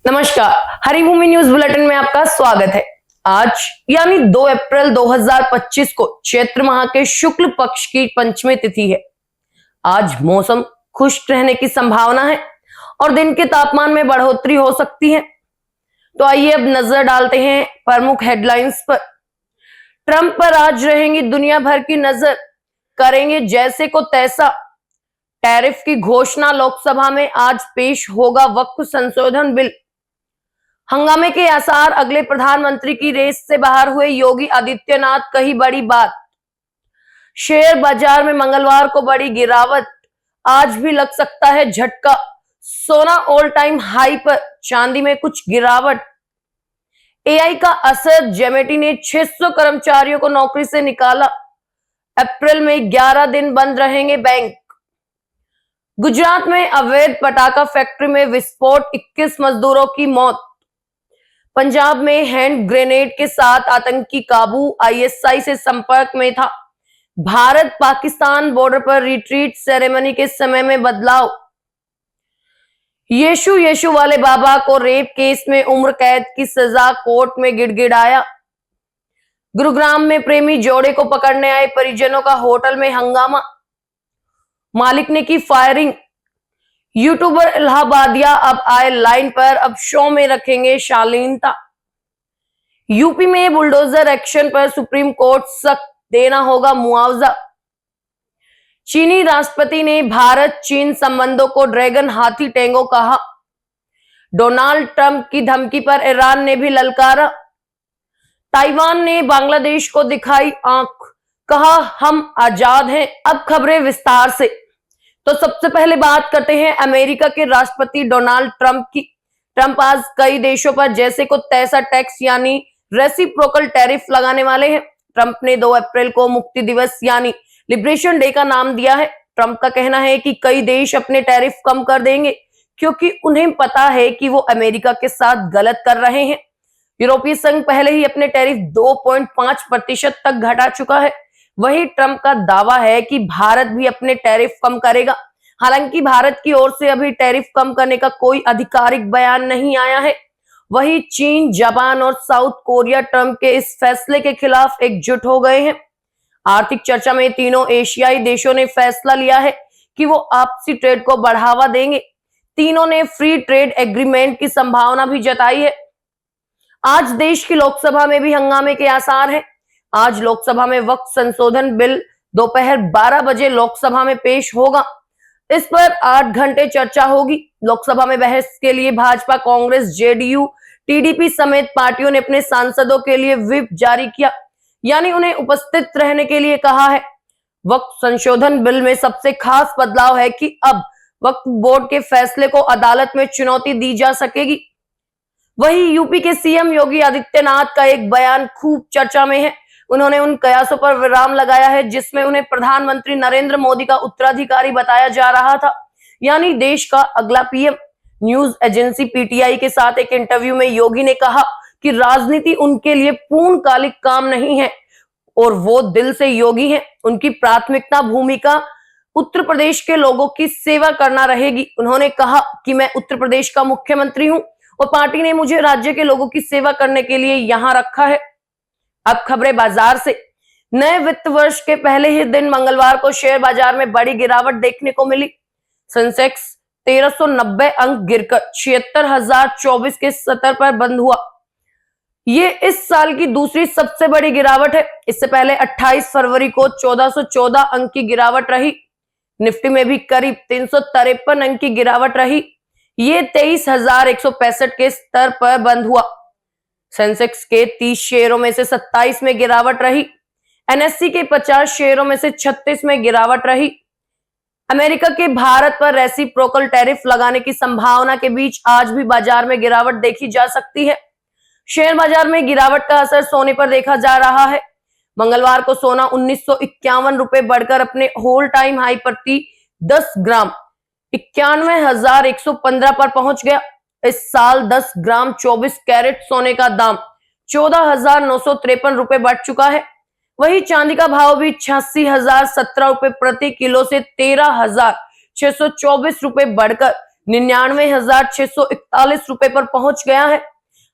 नमस्कार, Haribhoomi news bulletin में आपका स्वागत है। आज यानी 2 अप्रैल 2025 को चैत्र माह के शुक्ल पक्ष की पंचमी तिथि है। आज मौसम खुश्क रहने की संभावना है और दिन के तापमान में बढ़ोतरी हो सकती है। तो आइए अब नजर डालते हैं प्रमुख हेडलाइंस पर। ट्रंप पर आज रहेंगी दुनिया भर की नजर, करेंगे जैसे को तैसा। टैरिफ की घोषणा, लोकसभा में आज पेश होगा वक्फ संशोधन बिल। हंगामे के आसार, अगले प्रधानमंत्री की रेस से बाहर हुए योगी आदित्यनाथ, कही बड़ी बात। शेयर बाजार में मंगलवार को बड़ी गिरावट, आज भी लग सकता है झटका। सोना ऑल टाइम हाई पर, चांदी में कुछ गिरावट। एआई का असर, जेमेटी ने 600 कर्मचारियों को नौकरी से निकाला। अप्रैल में 11 दिन बंद रहेंगे बैंक। गुजरात में अवैध पटाखा फैक्ट्री में विस्फोट, 21 मजदूरों की मौत। पंजाब में हैंड ग्रेनेड के साथ आतंकी काबू, आईएसआई से संपर्क में था। भारत पाकिस्तान बॉर्डर पर रिट्रीट सेरेमनी के समय में बदलाव। यीशु वाले बाबा को रेप केस में उम्र कैद की सजा, कोर्ट में गिड़गिड़ाया। गुरुग्राम में प्रेमी जोड़े को पकड़ने आए परिजनों का होटल में हंगामा, मालिक ने की फायरिंग। यूट्यूबर इलाहाबादिया अब आए लाइन पर, अब शो में रखेंगे शालीनता। यूपी में बुलडोजर एक्शन पर सुप्रीम कोर्ट सख्त, देना होगा मुआवजा। चीनी राष्ट्रपति ने भारत चीन संबंधों को ड्रैगन हाथी टेंगो कहा। डोनाल्ड ट्रंप की धमकी पर ईरान ने भी ललकारा। ताइवान ने बांग्लादेश को दिखाई आंख, कहा हम आजाद हैं। अब खबरें विस्तार से। तो सबसे पहले बात करते हैं अमेरिका के राष्ट्रपति डोनाल्ड ट्रंप की। ट्रंप आज कई देशों पर जैसे को तैसा टैक्स यानी रेसिप्रोकल टैरिफ लगाने वाले हैं। ट्रंप ने 2 अप्रैल को मुक्ति दिवस यानी लिबरेशन डे का नाम दिया है। ट्रंप का कहना है कि कई देश अपने टैरिफ कम कर देंगे क्योंकि उन्हें पता है कि वो अमेरिका के साथ गलत कर रहे हैं। यूरोपीय संघ पहले ही अपने टैरिफ 2.5% तक घटा चुका है। वही ट्रंप का दावा है कि भारत भी अपने टैरिफ कम करेगा। हालांकि भारत की ओर से अभी टैरिफ कम करने का कोई आधिकारिक बयान नहीं आया है। वही चीन, जापान और साउथ कोरिया ट्रंप के इस फैसले के खिलाफ एकजुट हो गए हैं। आर्थिक चर्चा में तीनों एशियाई देशों ने फैसला लिया है कि वो आपसी ट्रेड को बढ़ावा देंगे। तीनों ने फ्री ट्रेड एग्रीमेंट की संभावना भी जताई है। आज देश की लोकसभा में भी हंगामे के आसार हैं। आज लोकसभा में वक्फ संशोधन बिल दोपहर 12 बजे लोकसभा में पेश होगा। इस पर 8 घंटे चर्चा होगी। लोकसभा में बहस के लिए भाजपा, कांग्रेस, जेडीयू, टीडीपी समेत पार्टियों ने अपने सांसदों के लिए व्हिप जारी किया, यानी उन्हें उपस्थित रहने के लिए कहा है। वक्फ संशोधन बिल में सबसे खास बदलाव है कि अब वक्फ बोर्ड के फैसले को अदालत में चुनौती दी जा सकेगी। वही यूपी के सीएम योगी आदित्यनाथ का एक बयान खूब चर्चा में है। उन्होंने उन कयासों पर विराम लगाया है जिसमें उन्हें प्रधानमंत्री नरेंद्र मोदी का उत्तराधिकारी बताया जा रहा था, यानी देश का अगला पीएम। न्यूज एजेंसी पीटीआई के साथ एक इंटरव्यू में योगी ने कहा कि राजनीति उनके लिए पूर्णकालिक काम नहीं है और वो दिल से योगी हैं। उनकी प्राथमिकता भूमिका उत्तर प्रदेश के लोगों की सेवा करना रहेगी। उन्होंने कहा कि मैं उत्तर प्रदेश का मुख्यमंत्री हूं और पार्टी ने मुझे राज्य के लोगों की सेवा करने के लिए यहां रखा है। अब खबरें बाजार से। नए वित्त वर्ष के पहले ही दिन मंगलवार को शेयर बाजार में बड़ी गिरावट देखने को मिली। सेंसेक्स 1390 अंक गिरकर 76,024 के स्तर पर बंद हुआ। ये इस साल की दूसरी सबसे बड़ी गिरावट है। इससे पहले 28 फरवरी को 1414 अंक की गिरावट रही। निफ्टी में भी करीब 353 अंक की गिरावट रही। ये 23,165 के स्तर पर बंद हुआ। सेंसेक्स के 30 शेयरों में से 27 में गिरावट रही। एनएससी के 50 शेयरों में से 36 में गिरावट रही। अमेरिका के भारत पर रेसिप्रोकल टैरिफ लगाने की संभावना के बीच आज भी बाजार में गिरावट देखी जा सकती है। शेयर बाजार में गिरावट का असर सोने पर देखा जा रहा है। मंगलवार को सोना 1951 रुपए बढ़कर अपने होल टाइम हाई प्रति 10 ग्राम 91,115 पर पहुंच गया। इस साल 10 ग्राम 24 कैरेट सोने का दाम 14,953 रुपए बढ़ चुका है। वही चांदी का भाव भी 86,017 रुपए प्रति किलो से 13,624 रुपए बढ़कर 99,641 रुपए पर पहुंच गया है।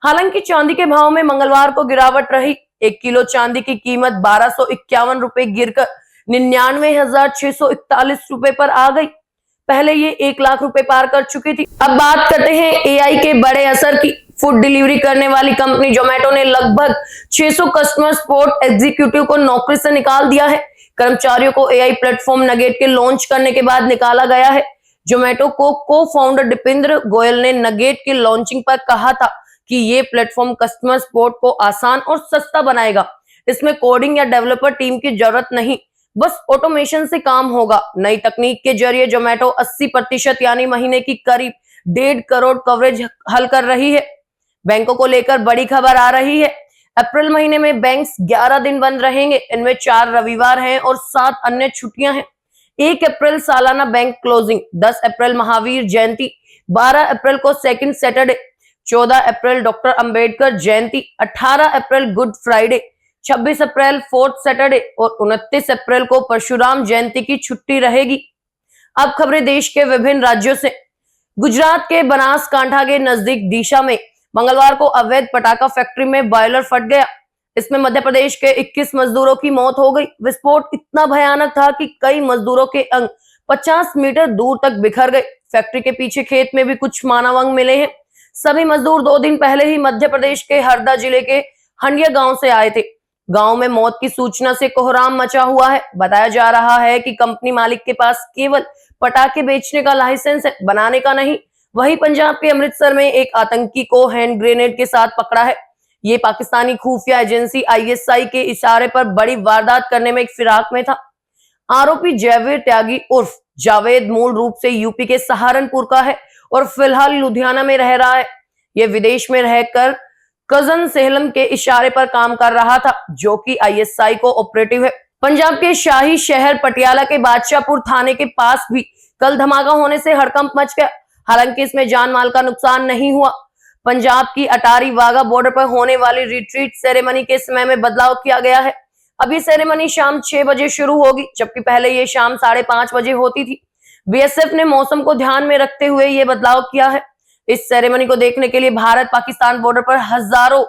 हालांकि चांदी के भाव में मंगलवार को गिरावट रही। 1 किलो चांदी की कीमत 1251 रुपए गिरकर 99,641 रुपए पर आ गई। पहले ये 1 लाख रुपए पार कर चुकी थी। अब बात करते हैं एआई के बड़े असर की। फूड डिलीवरी करने वाली कंपनी जोमेटो ने लगभग 600 कस्टमर सपोर्ट एग्जीक्यूटिव को नौकरी से निकाल दिया है। कर्मचारियों को एआई प्लेटफॉर्म नगेट के लॉन्च करने के बाद निकाला गया है। जोमेटो को फाउंडर दीपेंद्र गोयल ने नगेट की लॉन्चिंग पर कहा था कि ये प्लेटफॉर्म कस्टमर सपोर्ट को आसान और सस्ता बनाएगा। इसमें कोडिंग या डेवलपर टीम की जरूरत नहीं, बस ऑटोमेशन से काम होगा। नई तकनीक के जरिए जोमेटो 80% यानी महीने की करीब 1.5 करोड़ कवरेज हल कर रही है। बैंकों को लेकर बड़ी खबर आ रही है। अप्रैल महीने में बैंक्स 11 दिन बंद रहेंगे। इनमें 4 रविवार हैं और 7 अन्य छुट्टियां हैं। 1 अप्रैल सालाना बैंक क्लोजिंग, 10 अप्रैल महावीर जयंती, 12 अप्रैल को सेकंड सैटरडे, 14 अप्रैल डॉक्टर अंबेडकर जयंती, 18 अप्रैल गुड फ्राइडे, 26 अप्रैल फोर्थ सैटरडे और 29 अप्रैल को परशुराम जयंती की छुट्टी रहेगी। अब खबरें देश के विभिन्न राज्यों से। गुजरात के बनासकांठा के नजदीक दिशा में मंगलवार को अवैध पटाखा फैक्ट्री में बॉयलर फट गया। इसमें मध्य प्रदेश के 21 मजदूरों की मौत हो गई। विस्फोट इतना भयानक था कि कई मजदूरों के अंग 50 मीटर दूर तक बिखर गए। फैक्ट्री के पीछे खेत में भी कुछ मानव अंग मिले हैं। सभी मजदूर 2 दिन पहले ही मध्य प्रदेश के हरदा जिले के हंडिया गांव से आए थे। गांव में मौत की सूचना से कोहराम मचा हुआ है। बताया जा रहा है कि कंपनी मालिक के पास केवल पटाखे बेचने का लाइसेंस है, बनाने का नहीं। वहीं पंजाब के अमृतसर में एक आतंकी को हैंड ग्रेनेड के साथ पकड़ा है। ये पाकिस्तानी खुफिया एजेंसी आईएसआई के इशारे पर बड़ी वारदात करने में एक फिराक में था। आरोपी जयवीर त्यागी उर्फ जावेद मूल रूप से यूपी के सहारनपुर का है और फिलहाल लुधियाना में रह रहा है। यह विदेश में रहकर कजन सेहलम के इशारे पर काम कर रहा था, जो कि आईएसआई को ऑपरेटिव है। पंजाब के शाही शहर पटियाला के बादशाहपुर थाने के पास भी कल धमाका होने से हड़कंप मच गया। हालांकि इसमें जान माल का नुकसान नहीं हुआ। पंजाब की अटारी वाघा बॉर्डर पर होने वाली रिट्रीट सेरेमनी के समय में बदलाव किया गया है। अब ये सेरेमनी शाम 6 बजे शुरू होगी, जबकि पहले ये शाम 5:30 बजे होती थी। बीएसएफ ने मौसम को ध्यान में रखते हुए ये बदलाव किया है। इस सेरेमनी को देखने के लिए भारत पाकिस्तान बॉर्डर पर हजारों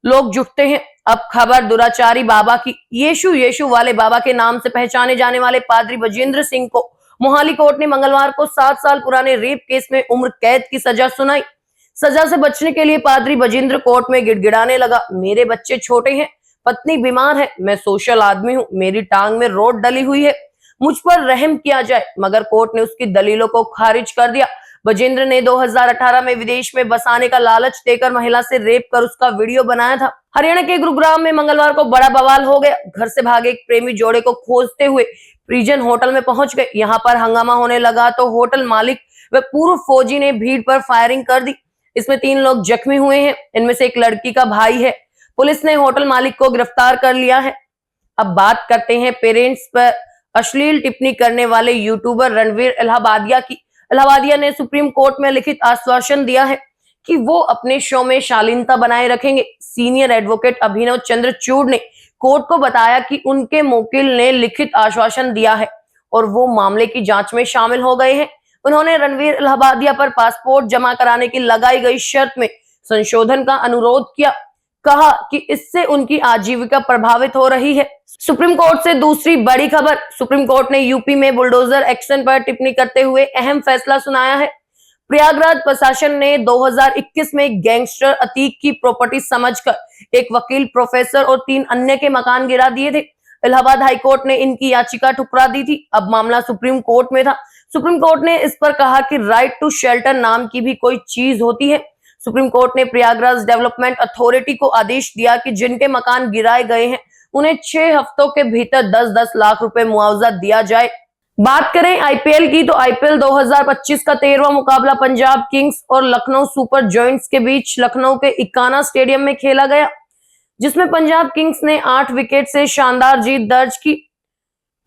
लोग जुटते हैं। अब खबर दुराचारी बाबा की। यीशु वाले बाबा के नाम से पहचाने जाने वाले पादरी बजेंद्र सिंह को मोहाली कोर्ट ने मंगलवार को 7 साल पुराने रेप केस में उम्र कैद की सजा सुनाई। सजा से बचने के लिए पादरी बजेंद्र कोर्ट में गिड़गिड़ाने लगा। मेरे बच्चे छोटे हैं, पत्नी बीमार है, मैं सोशल आदमी हूँ, मेरी टांग में रोड डली हुई है, मुझ पर रहम किया जाए। मगर कोर्ट ने उसकी दलीलों को खारिज कर दिया। बजेंद्र ने 2018 में विदेश में बसाने का लालच देकर महिला से रेप कर उसका वीडियो बनाया था। हरियाणा के गुरुग्राम में मंगलवार को बड़ा बवाल हो गया। घर से भागे एक प्रेमी जोड़े को खोजते हुए प्रिजन होटल में पहुंच गए। यहाँ पर हंगामा होने लगा तो होटल मालिक व पूर्व फौजी ने भीड़ पर फायरिंग कर दी। इसमें 3 लोग जख्मी हुए हैं। इनमें से एक लड़की का भाई है। पुलिस ने होटल मालिक को गिरफ्तार कर लिया है। अब बात करते हैं पेरेंट्स पर अश्लील टिप्पणी करने वाले यूट्यूबर रणवीर इलाहाबादिया की। इलाहाबादिया ने सुप्रीम कोर्ट में लिखित आश्वासन दिया है कि वो अपने शो में शालीनता बनाए रखेंगे। सीनियर एडवोकेट अभिनव चंद्रचूड़ ने कोर्ट को बताया कि उनके वकील ने लिखित आश्वासन दिया है और वो मामले की जांच में शामिल हो गए हैं। उन्होंने रणवीर इलाहाबादिया पर पासपोर्ट जमा कराने की लगाई गई शर्त में संशोधन का अनुरोध किया। कहा कि इससे उनकी आजीविका प्रभावित हो रही है। सुप्रीम कोर्ट से दूसरी बड़ी खबर। सुप्रीम कोर्ट ने यूपी में बुलडोजर एक्शन पर टिप्पणी करते हुए अहम फैसला सुनाया है। प्रयागराज प्रशासन ने 2021 में गैंगस्टर अतीक की प्रॉपर्टी समझकर एक वकील, प्रोफेसर और 3 अन्य के मकान गिरा दिए थे। इलाहाबाद हाईकोर्ट ने इनकी याचिका ठुकरा दी थी। अब मामला सुप्रीम कोर्ट में था। सुप्रीम कोर्ट ने इस पर कहा कि राइट टू शेल्टर नाम की भी कोई चीज होती है। सुप्रीम कोर्ट ने प्रयागराज डेवलपमेंट अथॉरिटी को आदेश दिया कि जिनके मकान गिराए गए हैं उन्हें 6 हफ्तों के भीतर 10-10 लाख रुपए मुआवजा दिया जाए। बात करें आईपीएल की तो आईपीएल 2025 का 13वां मुकाबला पंजाब किंग्स और लखनऊ सुपर जॉयंट्स के बीच लखनऊ के इकाना स्टेडियम में खेला गया, जिसमें पंजाब किंग्स ने 8 विकेट से शानदार जीत दर्ज की।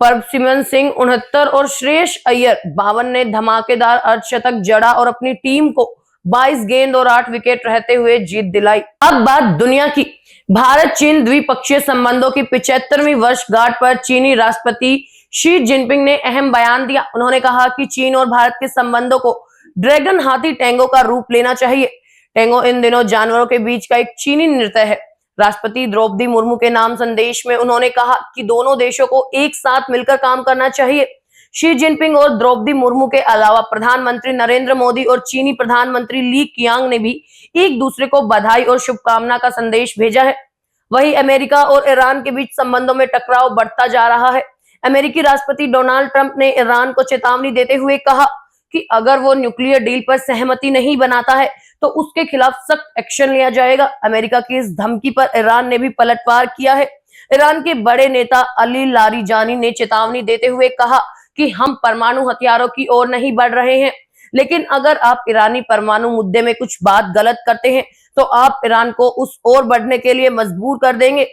परमसिमरन सिंह 69 और श्रेयस अय्यर 52 ने धमाकेदार अर्धशतक जड़ा और अपनी टीम को 22 गेंद और 8 विकेट रहते हुए जीत दिलाई। अब बात दुनिया की। भारत चीन द्विपक्षीय संबंधों की 75वीं वर्षगांठ पर चीनी राष्ट्रपति शी जिनपिंग ने अहम बयान दिया। उन्होंने कहा कि चीन और भारत के संबंधों को ड्रैगन हाथी टेंगो का रूप लेना चाहिए। टेंगो इन दिनों जानवरों के बीच का एक चीनी नृत्य है। राष्ट्रपति द्रौपदी मुर्मू के नाम संदेश में उन्होंने कहा कि दोनों देशों को एक साथ मिलकर काम करना चाहिए। शी जिनपिंग और द्रौपदी मुर्मू के अलावा प्रधानमंत्री नरेंद्र मोदी और चीनी प्रधानमंत्री ली कियांग ने भी एक दूसरे को बधाई और शुभकामना का संदेश भेजा है। वहीं अमेरिका और ईरान के बीच संबंधों में टकराव बढ़ता जा रहा है। अमेरिकी राष्ट्रपति डोनाल्ड ट्रंप ने ईरान को चेतावनी देते हुए कहा कि अगर वो न्यूक्लियर डील पर सहमति नहीं बनाता है तो उसके खिलाफ सख्त एक्शन लिया जाएगा। अमेरिका की इस धमकी पर ईरान ने भी पलटवार किया है। ईरान के बड़े नेता अली लारिजानी ने चेतावनी देते हुए कहा कि हम परमाणु हथियारों की ओर नहीं बढ़ रहे हैं, लेकिन अगर आप ईरानी परमाणु मुद्दे में कुछ बात गलत करते हैं तो आप ईरान को उस ओर बढ़ने के लिए मजबूर कर देंगे।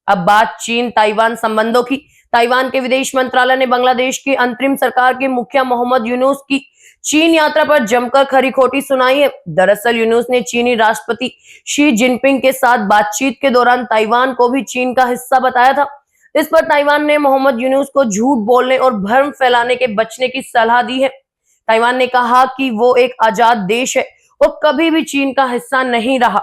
अब बात चीन ताइवान संबंधों की। ताइवान के विदेश मंत्रालय ने बांग्लादेश की अंतरिम सरकार के मुखिया मोहम्मद यूनुस की चीन यात्रा पर जमकर खरी खोटी सुनाई है। दरअसल यूनुस ने चीनी राष्ट्रपति शी जिनपिंग के साथ बातचीत के दौरान ताइवान को भी चीन का हिस्सा बताया था। इस पर ताइवान ने मोहम्मद यूनुस को झूठ बोलने और भ्रम फैलाने के बचने की सलाह दी है। ताइवान ने कहा कि वो एक आजाद देश है और कभी भी चीन का हिस्सा नहीं रहा।